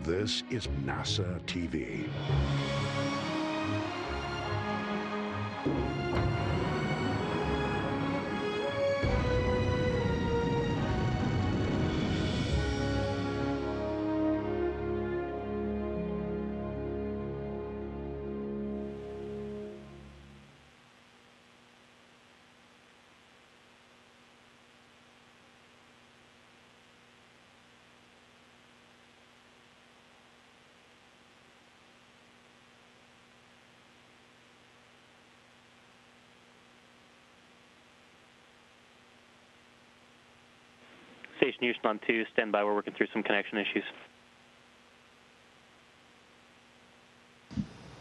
This is NASA TV. Station Houston on 2, stand by. We're working through some connection issues.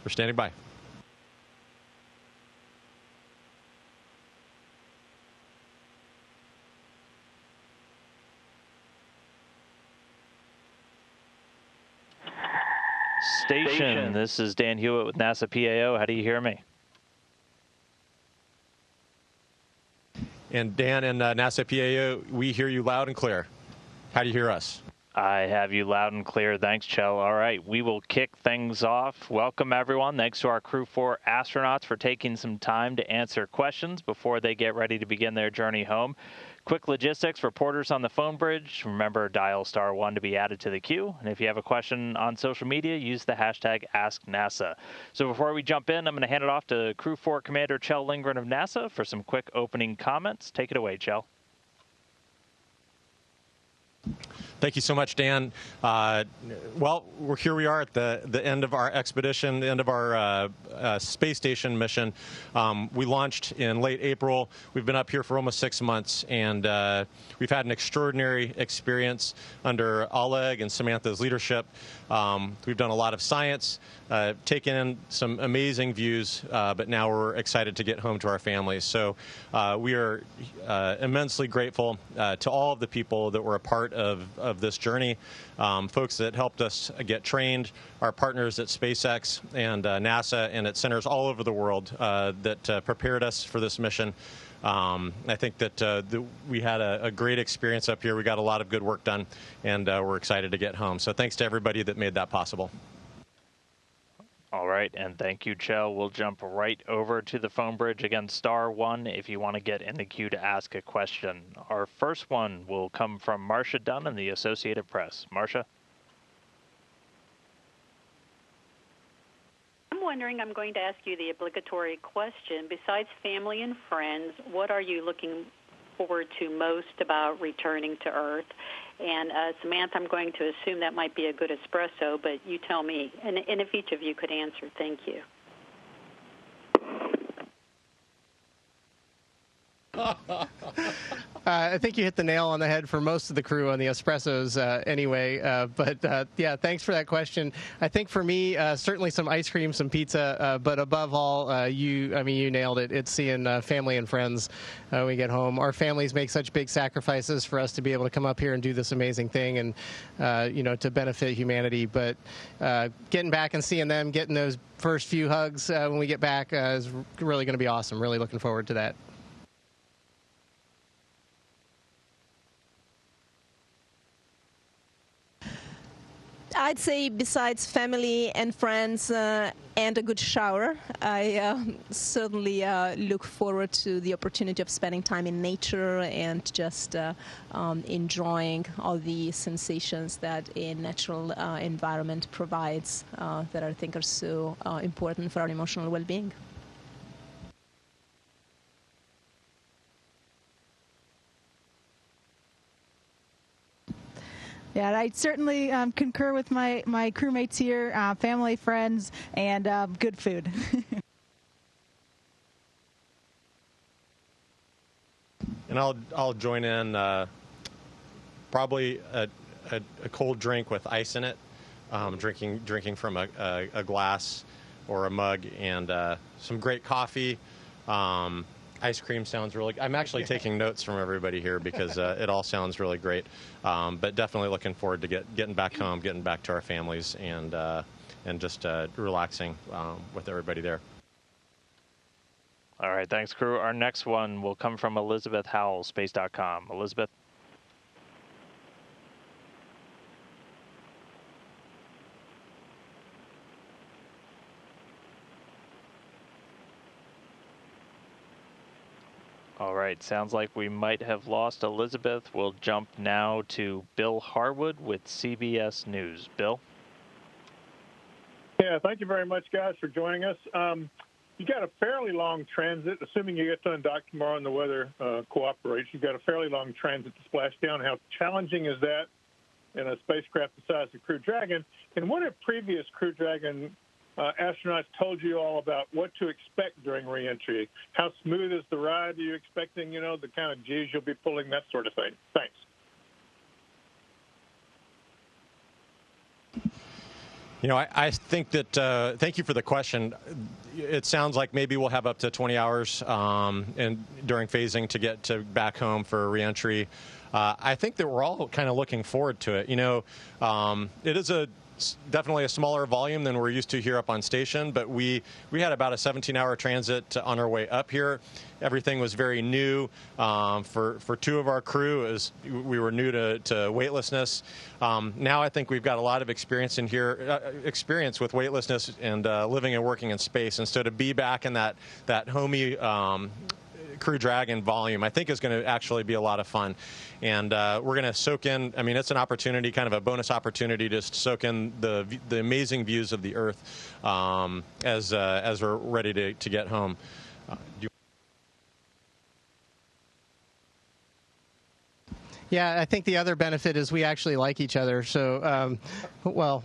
We're standing by. Station, this is Dan Hewitt with NASA PAO. How do you hear me? And Dan and NASA PAO, we hear you loud and clear. How do you hear us? I have you loud and clear. Thanks, Kjell. All right, we will kick things off. Welcome, everyone. Thanks to our Crew-4 astronauts for taking some time to answer questions before they get ready to begin their journey home. Quick logistics, reporters on the phone bridge, remember dial *1 to be added to the queue. And if you have a question on social media, use the hashtag #AskNASA. So before we jump in, I'm going to hand it off to Crew-4 Commander Kjell Lindgren of NASA for some quick opening comments. Take it away, Kjell. Thank you so much, Dan. Well, here we are at the end of our expedition, the end of our space station mission. We launched in late April. We've been up here for almost 6 months, and we've had an extraordinary experience under Oleg and Samantha's leadership. We've done a lot of science, taken in some amazing views, but now we're excited to get home to our families. So we are immensely grateful to all of the people that were a part of this journey, folks that helped us get trained, our partners at SpaceX and NASA and at centers all over the world that prepared us for this mission. I think that we had a great experience up here. We got a lot of good work done, and we're excited to get home. So thanks to everybody that made that possible. All right, and thank you, Kjell. We'll jump right over to the phone bridge. Again, *1 if you want to get in the queue to ask a question. Our first one will come from Marcia Dunn in the Associated Press. Marcia? I'm wondering, I'm going to ask you the obligatory question. Besides family and friends, what are you looking forward to most about returning to Earth? And Samantha, I'm going to assume that might be a good espresso, but you tell me. And if each of you could answer, thank you. I think you hit the nail on the head for most of the crew on the espressos anyway. But yeah, thanks for that question. I think for me, certainly some ice cream, some pizza, but above all, you nailed it. It's seeing family and friends when we get home. Our families make such big sacrifices for us to be able to come up here and do this amazing thing and, to benefit humanity. But getting back and seeing them, getting those first few hugs when we get back is really going to be awesome. Really looking forward to that. I'd say besides family and friends and a good shower, I certainly look forward to the opportunity of spending time in nature and just enjoying all the sensations that a natural environment provides that I think are so important for our emotional well-being. Yeah, I certainly concur with my crewmates here, family, friends, and good food. And I'll join in. Probably a cold drink with ice in it, drinking from a glass or a mug, and some great coffee. Ice cream sounds really good. I'm actually taking notes from everybody here because it all sounds really great. But definitely looking forward to getting back home, getting back to our families, and just relaxing with everybody there. All right, thanks, crew. Our next one will come from Elizabeth Howell, space.com. Elizabeth? All right, sounds like we might have lost Elizabeth. We'll jump now to Bill Harwood with CBS News. Bill? Yeah, thank you very much, guys, for joining us. You got a fairly long transit, assuming you get to undock tomorrow and the weather cooperates. You've got a fairly long transit to splashdown. How challenging is that in a spacecraft the size of Crew Dragon? And what have previous Crew Dragon astronauts told you all about what to expect during reentry? How smooth is the ride? Are you expecting, you know, the kind of G's you'll be pulling, that sort of thing? Thanks. You know, I think that, thank you for the question. It sounds like maybe we'll have up to 20 hours and during phasing to get to back home for reentry. I think that we're all kind of looking forward to it. You know, it is definitely a smaller volume than we're used to here up on station, but we had about a 17-hour transit on our way up here. Everything was very new. For two of our crew, we were new to weightlessness. Now I think we've got a lot of experience in here, experience with weightlessness and living and working in space. And so to be back in that homey Crew Dragon volume, I think is going to actually be a lot of fun. And we're going to soak in, I mean, it's an opportunity, kind of a bonus opportunity to soak in the amazing views of the Earth as we're ready to get home. Yeah, I think the other benefit is we actually like each other. So, well,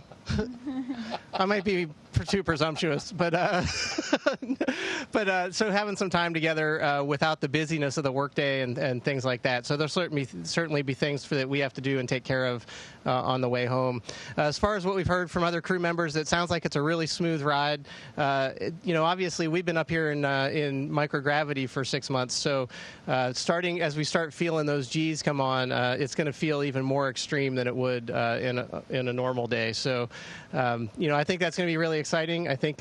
I might be too presumptuous, but so having some time together without the busyness of the workday and things like that. So there'll certainly be things that we have to do and take care of on the way home. As far as what we've heard from other crew members, it sounds like it's a really smooth ride. You know, obviously we've been up here in microgravity for 6 months, so starting as we start feeling those G's come on, it's going to feel even more extreme than it would in a normal day. So, you know, I think that's going to be really exciting. I think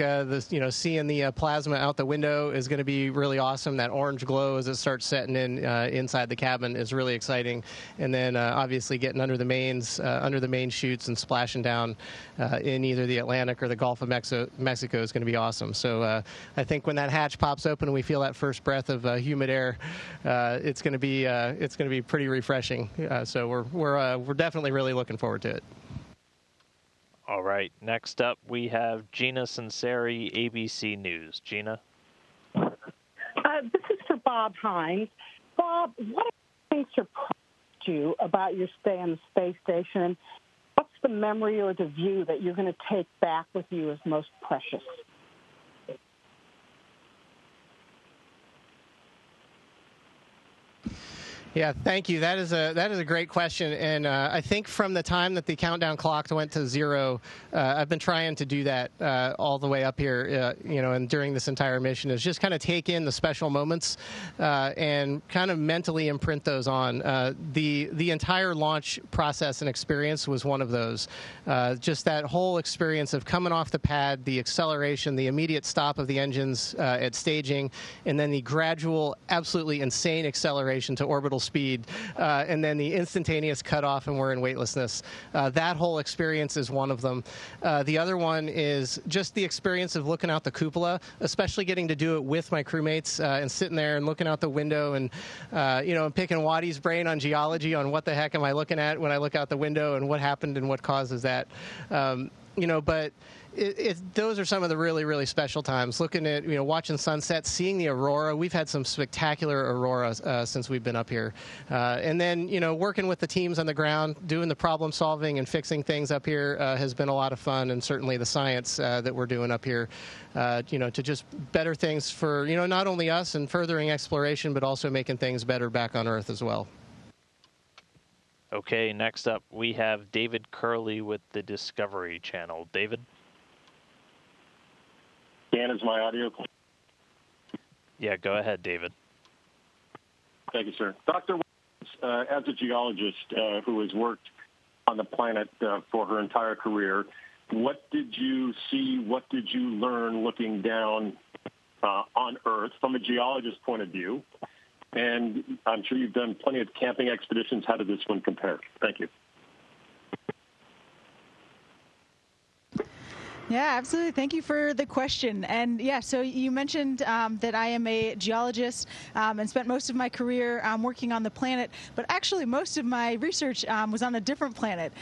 seeing the plasma out the window is going to be really awesome. That orange glow as it starts setting in inside the cabin is really exciting. And then obviously getting under the main chutes and splashing down in either the Atlantic or the Gulf of Mexico is going to be awesome. So I think when that hatch pops open and we feel that first breath of humid air, it's going to be pretty refreshing. So we're definitely really looking forward to it. All right, next up we have Gina Sinceri, ABC News. Gina? This is for Bob Hines. Bob, what things surprised you about your stay on the space station, and what's the memory or the view that you're going to take back with you as most precious? Yeah, thank you. That is a great question, and I think from the time that the countdown clock went to 0, I've been trying to do that all the way up here, and during this entire mission is just kind of take in the special moments and kind of mentally imprint those on. The entire launch process and experience was one of those. Just that whole experience of coming off the pad, the acceleration, the immediate stop of the engines at staging, and then the gradual, absolutely insane acceleration to orbital speed, and then the instantaneous cutoff and we're in weightlessness. That whole experience is one of them. The other one is just the experience of looking out the cupola, especially getting to do it with my crewmates and sitting there and looking out the window and, picking Waddy's brain on geology on what the heck am I looking at when I look out the window and what happened and what causes that. But those are some of the really, really special times. Looking at, watching sunsets, seeing the aurora. We've had some spectacular auroras since we've been up here. And then, working with the teams on the ground, doing the problem solving and fixing things up here has been a lot of fun. And certainly the science that we're doing up here, to just better things for, not only us and furthering exploration, but also making things better back on Earth as well. Okay, next up we have David Curley with the Discovery Channel. David? Dan, is my audio clear? Yeah, go ahead, David. Thank you, sir. Dr. As a geologist who has worked on the planet for her entire career, what did you see, what did you learn looking down on Earth from a geologist's point of view? And I'm sure you've done plenty of camping expeditions. How did this one compare? Thank you. Yeah, absolutely. Thank you for the question. And yeah, so you mentioned that I am a geologist and spent most of my career working on the planet, but actually most of my research was on a different planet.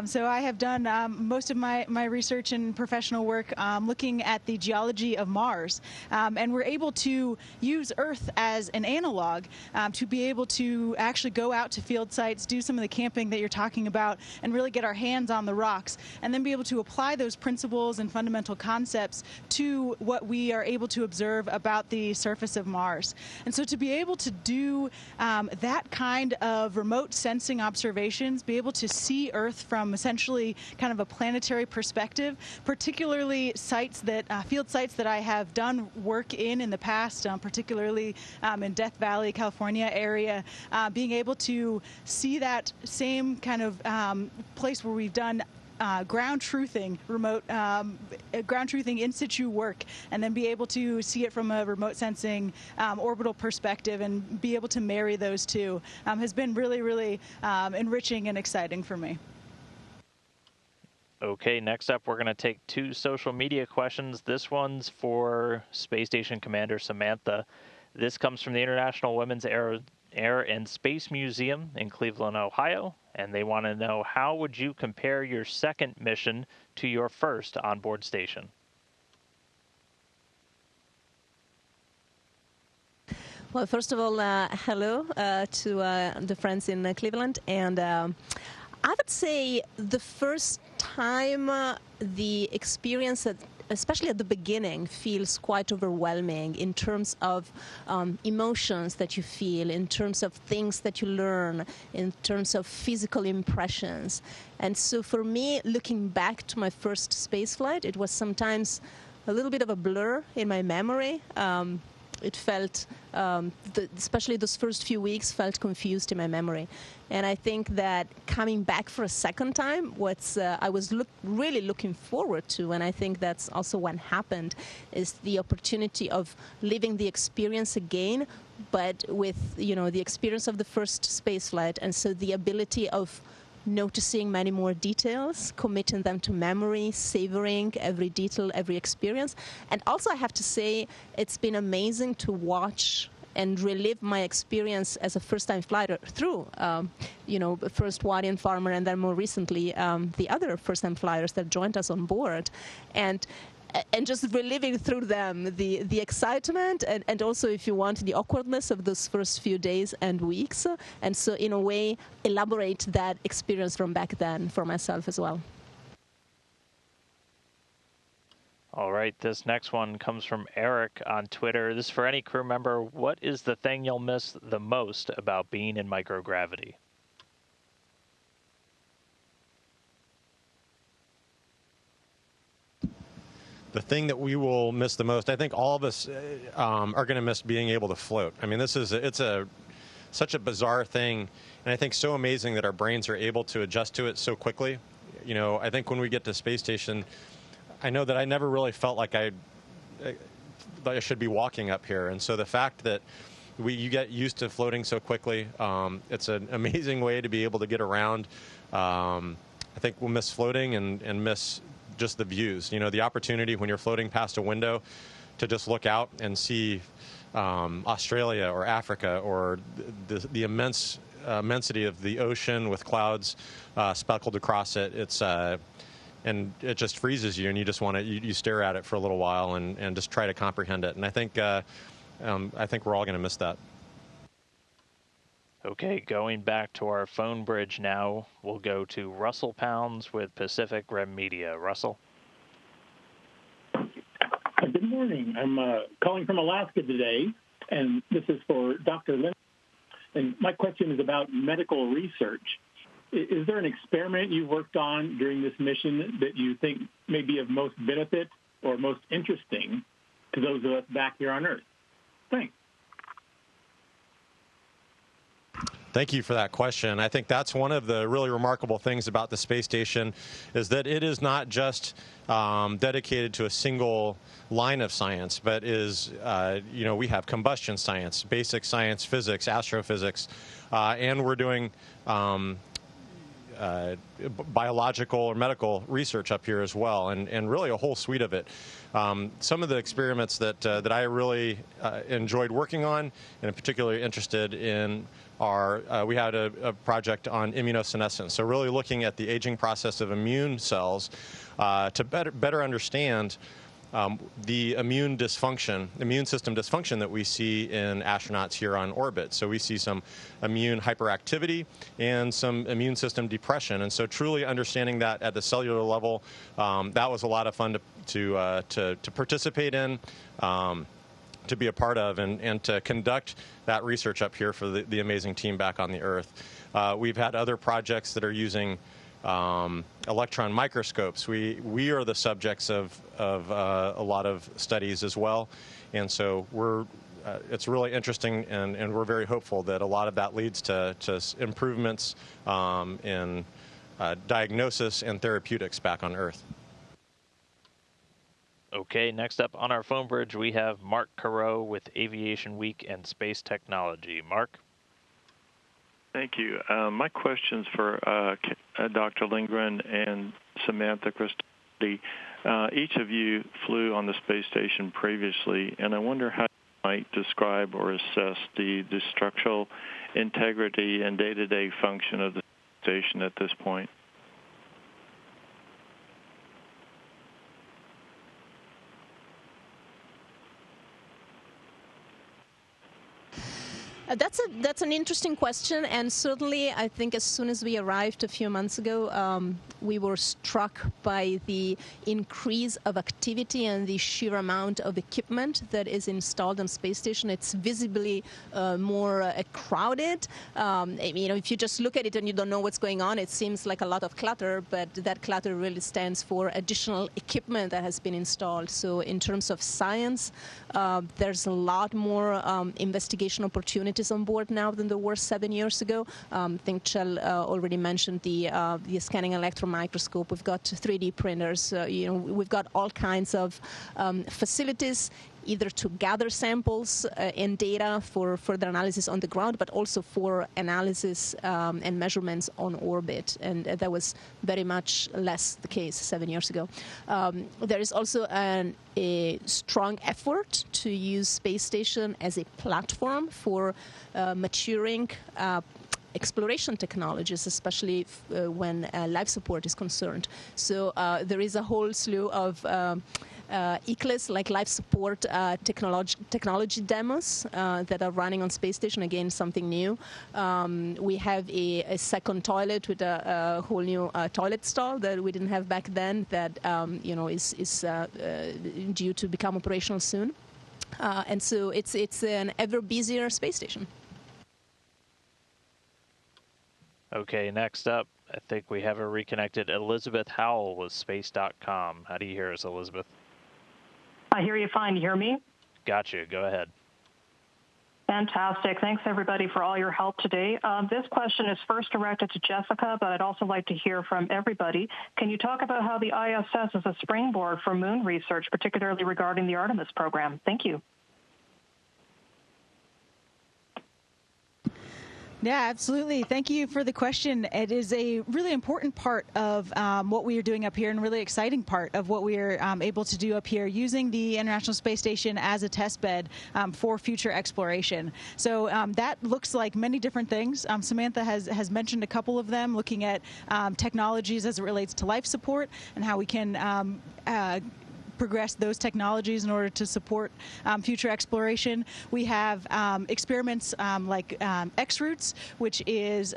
So I have done most of my research and professional work looking at the geology of Mars. And we're able to use Earth as an analog to be able to actually go out to field sites, do some of the camping that you're talking about, and really get our hands on the rocks, and then be able to apply those principles and fundamental concepts to what we are able to observe about the surface of Mars. And so to be able to do that kind of remote sensing observations, be able to see Earth from essentially kind of a planetary perspective, particularly sites that field sites that I have done work in the past, particularly in Death Valley, California area, being able to see that same kind of place where we've done ground truthing, remote ground truthing in situ work, and then be able to see it from a remote sensing orbital perspective and be able to marry those two has been really, really enriching and exciting for me. Okay, next up, we're going to take 2 social media questions. This one's for Space Station Commander Samantha. This comes from the International Women's Air and Space Museum in Cleveland, Ohio, and they want to know, how would you compare your second mission to your first onboard station? Well, first of all, hello to the friends in Cleveland, and I would say the first time the experience especially at the beginning, feels quite overwhelming in terms of emotions that you feel, in terms of things that you learn, in terms of physical impressions. And so for me, looking back to my first space flight, it was sometimes a little bit of a blur in my memory. It felt, especially those first few weeks, felt confused in my memory. And I think that coming back for a second time, what I was really looking forward to, and I think that's also what happened, is the opportunity of living the experience again, but with, the experience of the first space flight, and so the ability of noticing many more details, committing them to memory, savoring every detail, every experience. And also I have to say, it's been amazing to watch and relive my experience as a first-time flighter through, first Wadian farmer, and then more recently, the other first-time flyers that joined us on board. And just reliving through them the excitement and also, if you want, the awkwardness of those first few days and weeks. And so, in a way, elaborate that experience from back then for myself as well. All right, this next one comes from Eric on Twitter. This is for any crew member. What is the thing you'll miss the most about being in microgravity? The thing that we will miss the most, I think all of us are going to miss being able to float. I mean, it's such a bizarre thing, and I think so amazing that our brains are able to adjust to it so quickly. I think when we get to space station, I know that I never really felt like I should be walking up here, and so the fact that you get used to floating so quickly, it's an amazing way to be able to get around. I think we'll miss floating and miss just the views, the opportunity when you're floating past a window to just look out and see Australia or Africa or the immensity of the ocean with clouds speckled across it. And it just freezes you, and you just want to you stare at it for a little while and just try to comprehend it. And I think we're all going to miss that. Okay, going back to our phone bridge now, we'll go to Russell Pounds with Pacific Rim Media. Russell? Good morning. I'm calling from Alaska today, and this is for Dr. Lindgren. And my question is about medical research. Is there an experiment you worked on during this mission that you think may be of most benefit or most interesting to those of us back here on Earth? Thanks. Thank you for that question. I think that's one of the really remarkable things about the space station is that it is not just dedicated to a single line of science, but is, we have combustion science, basic science, physics, astrophysics, and we're doing biological or medical research up here as well, and really a whole suite of it. Some of the experiments that I really enjoyed working on and I'm particularly interested in are, we had a project on immunosenescence, so really looking at the aging process of immune cells to better understand the immune system dysfunction that we see in astronauts here on orbit. So we see some immune hyperactivity and some immune system depression. And so truly understanding that at the cellular level, that was a lot of fun to participate in, to be a part of, and to conduct that research up here for the amazing team back on the Earth. We've had other projects that are using electron microscopes. We are the subjects of a lot of studies as well, and so it's really interesting, and we're very hopeful that a lot of that leads to improvements in diagnosis and therapeutics back on Earth. Okay, next up on our phone bridge, we have Mark Carreau with Aviation Week and Space Technology. Mark? Thank you. My question's for Dr. Lindgren and Samantha Cristoforetti. Each of you flew on the space station previously, and I wonder how you might describe or assess the structural integrity and day-to-day function of the station at this point. That's an interesting question, and certainly I think as soon as we arrived a few months ago, we were struck by the increase of activity and the sheer amount of equipment that is installed on space station. It's visibly more crowded. If you just look at it and you don't know what's going on, it seems like a lot of clutter, but that clutter really stands for additional equipment that has been installed. So in terms of science, there's a lot more investigation opportunities on board now than there were 7 years ago. I think Kjell already mentioned the scanning electron microscope. We've got 3D printers. We've got all kinds of facilities, either to gather samples and data for further analysis on the ground, but also for analysis and measurements on orbit. And that was very much less the case 7 years ago. There is also a strong effort to use space station as a platform for maturing exploration technologies, especially when life support is concerned. So there is a whole slew of ECLS, like life support technology demos that are running on space station. Again, something new. We have a second toilet with a whole new toilet stall that we didn't have back then that is due to become operational soon. And so it's an ever busier space station. Okay, next up, I think we have a reconnected Elizabeth Howell with Space.com. How do you hear us, Elizabeth? I hear you fine. You hear me? Gotcha. Go ahead. Fantastic. Thanks, everybody, for all your help today. This question is first directed to Jessica, but I'd also like to hear from everybody. Can you talk about how the ISS is a springboard for moon research, particularly regarding the Artemis program? Thank you. Yeah, absolutely. Thank you for the question. It is a really important part of what we are doing up here, and a really exciting part of what we are able to do up here, using the International Space Station as a test bed for future exploration. So that looks like many different things. Samantha has mentioned a couple of them, looking at technologies as it relates to life support and how we can progress those technologies in order to support future exploration. We have experiments like X-Roots, which is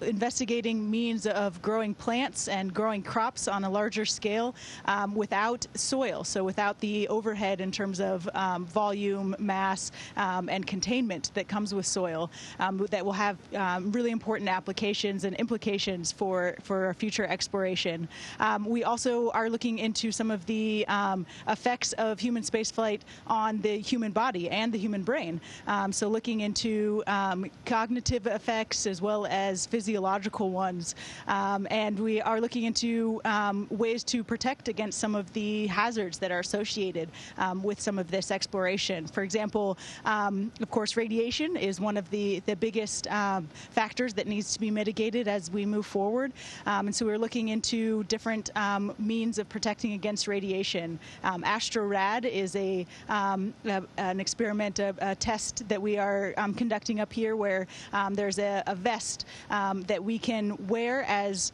investigating means of growing plants and growing crops on a larger scale without soil, so without the overhead in terms of volume, mass, and containment that comes with soil, that will have really important applications and implications for future exploration. We also are looking into some of the effects of human spaceflight on the human body and the human brain. So looking into cognitive effects as well as physiological ones. And we are looking into ways to protect against some of the hazards that are associated with some of this exploration. For example, of course, radiation is one of the biggest factors that needs to be mitigated as we move forward. And so we're looking into different means of protecting against radiation. AstroRad is an experiment, a test that we are conducting up here where there's a vest that we can wear as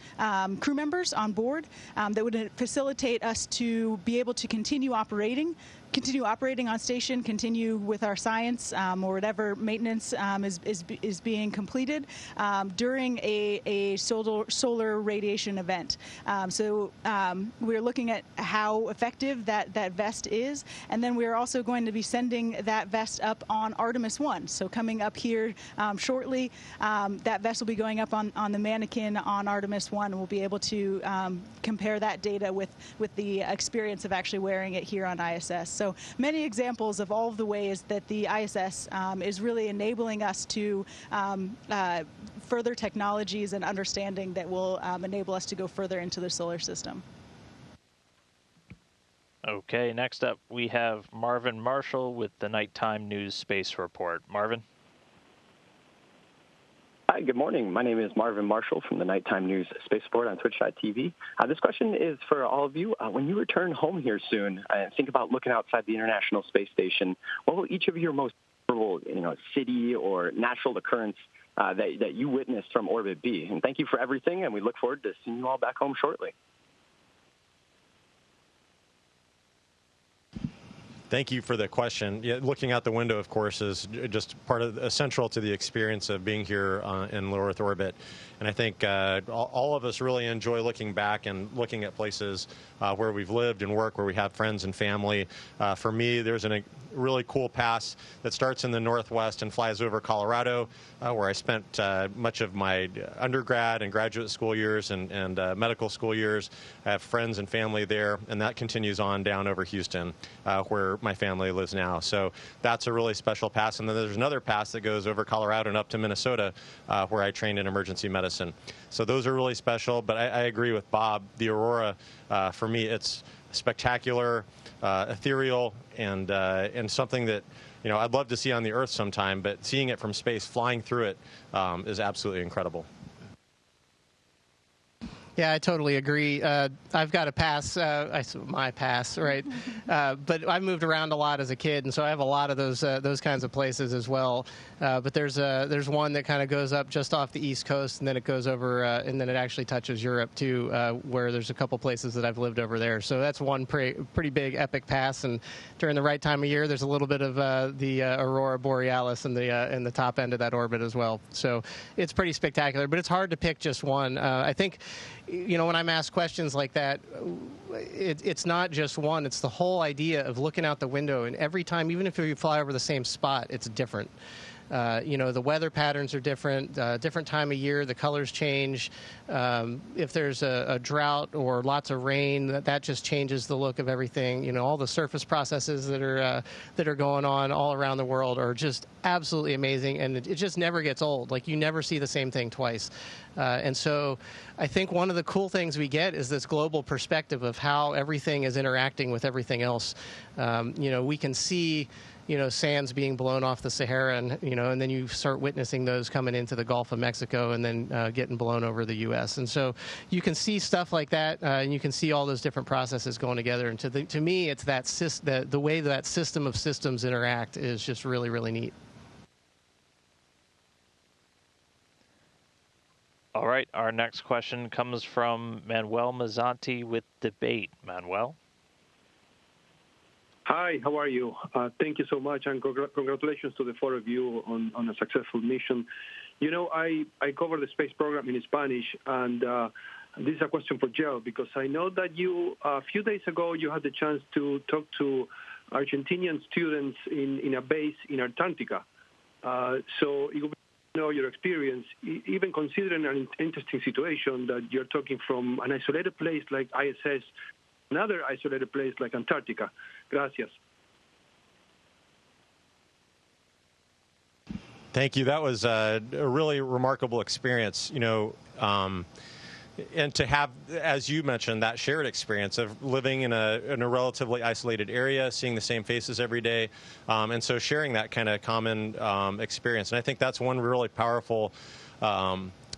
crew members on board that would facilitate us to be able to continue operating on station, continue with our science or whatever maintenance is being completed during a solar radiation event. So we're looking at how effective that vest is, and then we're also going to be sending that vest up on Artemis 1. So coming up here shortly, that vest will be going up on the mannequin on Artemis 1, and we'll be able to compare that data with the experience of actually wearing it here on ISS. So many examples of all of the ways that the ISS is really enabling us to further technologies and understanding that will enable us to go further into the solar system. Okay, next up we have Marvin Marshall with the Nighttime News Space Report. Marvin? Hi, good morning. My name is Marvin Marshall from the Nighttime News Space Report on Twitch.tv. This question is for all of you. When you return home here soon and think about looking outside the International Space Station, what will each of your most memorable, city or natural occurrence that you witnessed from orbit be? And thank you for everything, and we look forward to seeing you all back home shortly. Thank you for the question. Yeah, looking out the window, of course, is just essential to the experience of being here in low Earth orbit. And I think all of us really enjoy looking back and looking at places where we've lived and worked, where we have friends and family. For me, there's a really cool pass that starts in the northwest and flies over Colorado, where I spent much of my undergrad and graduate school years and medical school years. I have friends and family there, and that continues on down over Houston, where my family lives now. So that's a really special pass. And then there's another pass that goes over Colorado and up to Minnesota, where I trained in emergency medicine. So those are really special. But I agree with Bob. The aurora, for me, it's spectacular, ethereal, and something that I'd love to see on the Earth sometime. But seeing it from space, flying through it, is absolutely incredible. Yeah, I totally agree. I've got a pass, my pass, right? But I moved around a lot as a kid, and so I have a lot of those kinds of places as well. But there's one that kind of goes up just off the East Coast, and then it goes over, and then it actually touches Europe too, where there's a couple places that I've lived over there. So that's one pretty big epic pass. And during the right time of year, there's a little bit of the aurora borealis in the top end of that orbit as well. So it's pretty spectacular. But it's hard to pick just one. I think, when I'm asked questions like that, it's not just one. It's the whole idea of looking out the window, and every time, even if you fly over the same spot, it's different. The weather patterns are different, different time of year, the colors change. If there's a drought or lots of rain, that just changes the look of everything. All the surface processes that are going on all around the world are just absolutely amazing, and it just never gets old. Like, you never see the same thing twice. And so I think one of the cool things we get is this global perspective of how everything is interacting with everything else. We can see sands being blown off the Sahara, and then you start witnessing those coming into the Gulf of Mexico and then getting blown over the U.S. And so you can see stuff like that, and you can see all those different processes going together. And to me, it's the way that system of systems interact is just really, really neat. All right, our next question comes from Manuel Mazzanti with Debate. Manuel? Hi, how are you? Thank you so much, and congratulations to the four of you on a successful mission. I cover the space program in Spanish, and this is a question for Kjell, because I know that a few days ago, you had the chance to talk to Argentinian students in a base in Antarctica. So it would be your experience, even considering an interesting situation that you're talking from an isolated place like ISS another isolated place like Antarctica. Gracias. Thank you. That was a really remarkable experience, and to have, as you mentioned, that shared experience of living in a relatively isolated area, seeing the same faces every day, and so sharing that kind of common experience. And I think that's one really powerful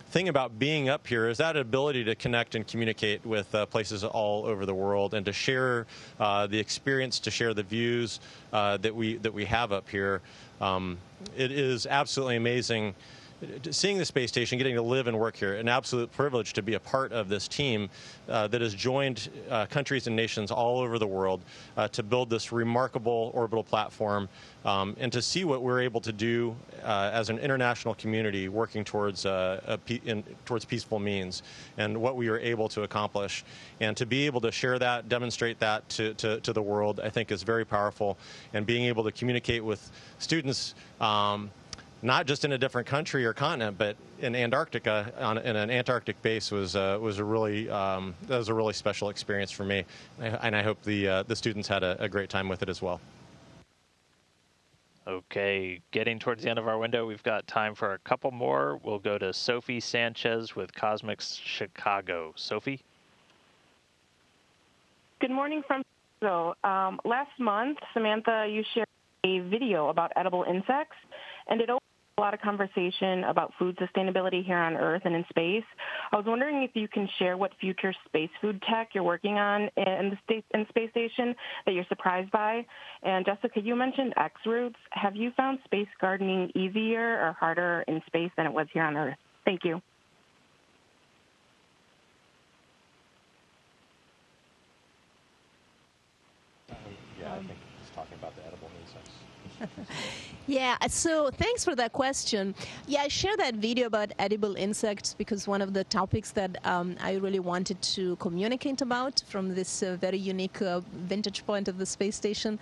thing about being up here is that ability to connect and communicate with places all over the world and to share the experience, to share the views that we have up here. It is absolutely amazing seeing the space station, getting to live and work here. An absolute privilege to be a part of this team that has joined countries and nations all over the world to build this remarkable orbital platform and to see what we're able to do as an international community working towards towards peaceful means and what we are able to accomplish. And to be able to share that, demonstrate that to the world, I think is very powerful. And being able to communicate with students not just in a different country or continent, but in Antarctica, in an Antarctic base, was a really special experience for me, and I hope the students had a great time with it as well. Okay, getting towards the end of our window, we've got time for a couple more. We'll go to Sophie Sanchez with Cosmics Chicago. Sophie? Good morning from Chicago. Last month, Samantha, you shared a video about edible insects, and it opened a lot of conversation about food sustainability here on Earth and in space. I was wondering if you can share what future space food tech you're working on in the space station that you're surprised by. And Jessica, you mentioned X roots. Have you found space gardening easier or harder in space than it was here on Earth? Thank you. Yeah, I think he's talking about the edible insects. Yeah, so thanks for that question. Yeah, I shared that video about edible insects because one of the topics that I really wanted to communicate about from this very unique vantage point of the space station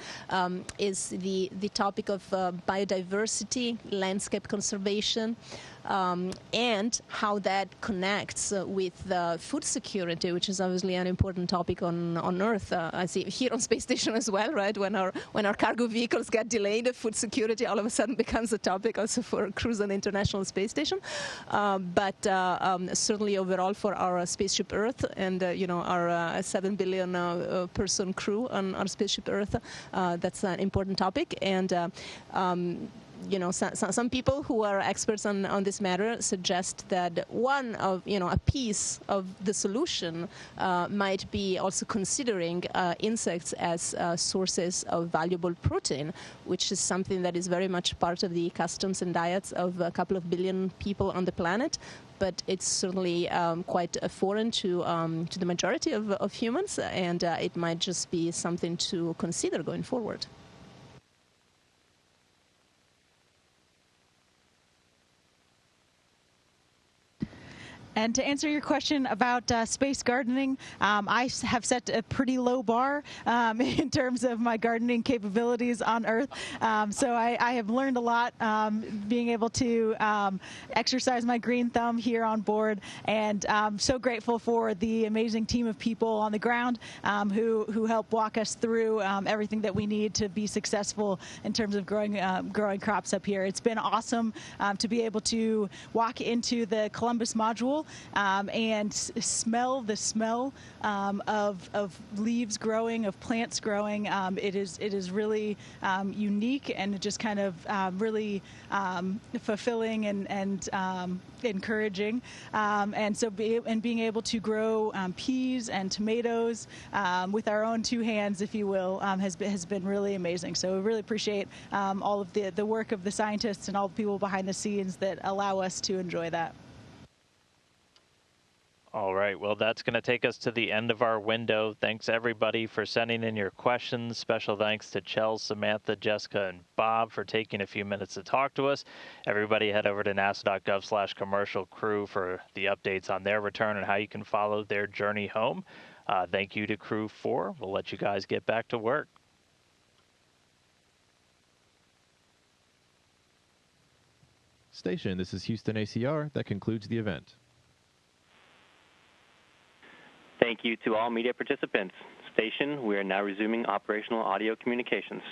is the topic of biodiversity, landscape conservation, and how that connects with food security, which is obviously an important topic on Earth. I see here on space station as well, right? When our cargo vehicles get delayed, food security all of a sudden becomes a topic also for crews on the International Space Station. But certainly overall for our spaceship Earth and our 7 billion person crew on our spaceship Earth, that's an important topic. And some people who are experts on this matter suggest that one of, a piece of the solution might be also considering insects as sources of valuable protein, which is something that is very much part of the customs and diets of a couple of billion people on the planet. But it's certainly quite foreign to the majority of humans, and it might just be something to consider going forward. And to answer your question about space gardening, I have set a pretty low bar in terms of my gardening capabilities on Earth. So I have learned a lot being able to exercise my green thumb here on board, and I'm so grateful for the amazing team of people on the ground who help walk us through everything that we need to be successful in terms of growing crops up here. It's been awesome to be able to walk into the Columbus module and smell the smell of leaves growing, of plants growing. It is really unique and just kind of really fulfilling and encouraging. And so being able to grow peas and tomatoes with our own two hands, if you will, has been really amazing. So we really appreciate all of the work of the scientists and all the people behind the scenes that allow us to enjoy that. All right, well, that's going to take us to the end of our window. Thanks, everybody, for sending in your questions. Special thanks to Kjell, Samantha, Jessica, and Bob for taking a few minutes to talk to us. Everybody head over to nasa.gov/commercial crew for the updates on their return and how you can follow their journey home. Thank you to Crew-4. We'll let you guys get back to work. Station, this is Houston ACR. That concludes the event. Thank you to all media participants. station. We are now resuming operational audio communications.